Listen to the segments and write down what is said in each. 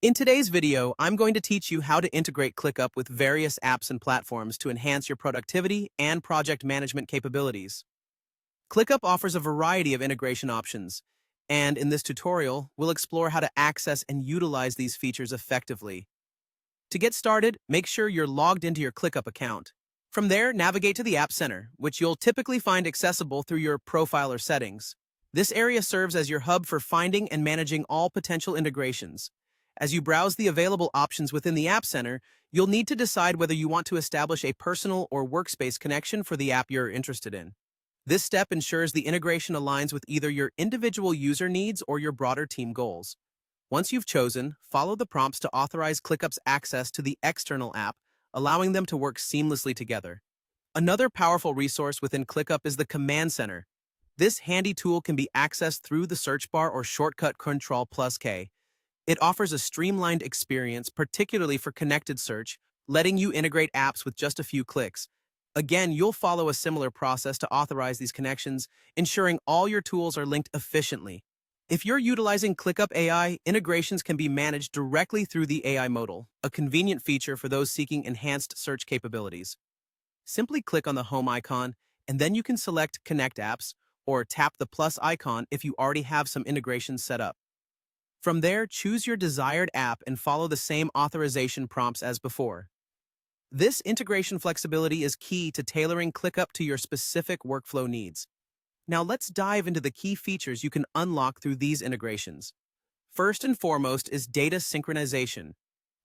In today's video, I'm going to teach you how to integrate ClickUp with various apps and platforms to enhance your productivity and project management capabilities. ClickUp offers a variety of integration options, and in this tutorial, we'll explore how to access and utilize these features effectively. To get started, make sure you're logged into your ClickUp account. From there, navigate to the App Center, which you'll typically find accessible through your profile or settings. This area serves as your hub for finding and managing all potential integrations. As you browse the available options within the App Center, you'll need to decide whether you want to establish a personal or workspace connection for the app you're interested in. This step ensures the integration aligns with either your individual user needs or your broader team goals. Once you've chosen, follow the prompts to authorize ClickUp's access to the external app, allowing them to work seamlessly together. Another powerful resource within ClickUp is the Command Center. This handy tool can be accessed through the search bar or shortcut Ctrl+K. It offers a streamlined experience, particularly for connected search, letting you integrate apps with just a few clicks. Again, you'll follow a similar process to authorize these connections, ensuring all your tools are linked efficiently. If you're utilizing Clickup AI, integrations can be managed directly through the AI modal, a convenient feature for those seeking enhanced search capabilities. Simply click on the home icon, and then you can select Connect Apps, or tap the plus icon if you already have some integrations set up. From there, choose your desired app and follow the same authorization prompts as before. This integration flexibility is key to tailoring ClickUp to your specific workflow needs. Now let's dive into the key features you can unlock through these integrations. First and foremost is data synchronization.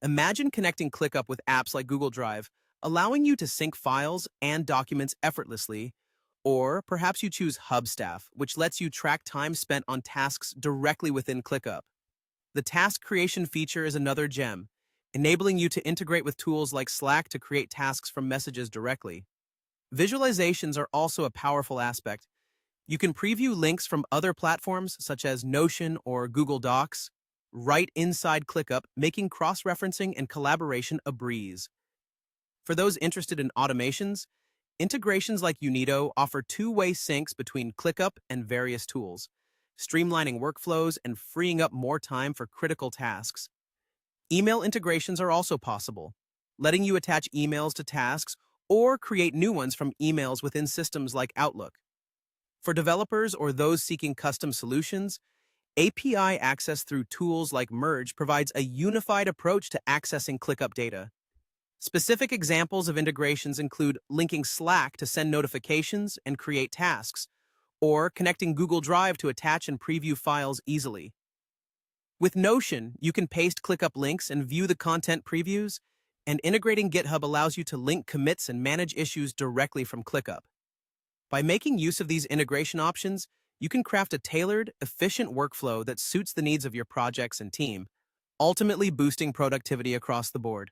Imagine connecting ClickUp with apps like Google Drive, allowing you to sync files and documents effortlessly. Or perhaps you choose Hubstaff, which lets you track time spent on tasks directly within ClickUp. The task creation feature is another gem, enabling you to integrate with tools like Slack to create tasks from messages directly. Visualizations are also a powerful aspect. You can preview links from other platforms such as Notion or Google Docs right inside ClickUp, making cross-referencing and collaboration a breeze. For those interested in automations, integrations like Unito offer two-way syncs between ClickUp and various tools, streamlining workflows and freeing up more time for critical tasks. Email integrations are also possible, letting you attach emails to tasks or create new ones from emails within systems like Outlook. For developers or those seeking custom solutions, API access through tools like Merge provides a unified approach to accessing ClickUp data. Specific examples of integrations include linking Slack to send notifications and create tasks, or connecting Google Drive to attach and preview files easily. With Notion, you can paste ClickUp links and view the content previews, and integrating GitHub allows you to link commits and manage issues directly from ClickUp. By making use of these integration options, you can craft a tailored, efficient workflow that suits the needs of your projects and team, ultimately boosting productivity across the board.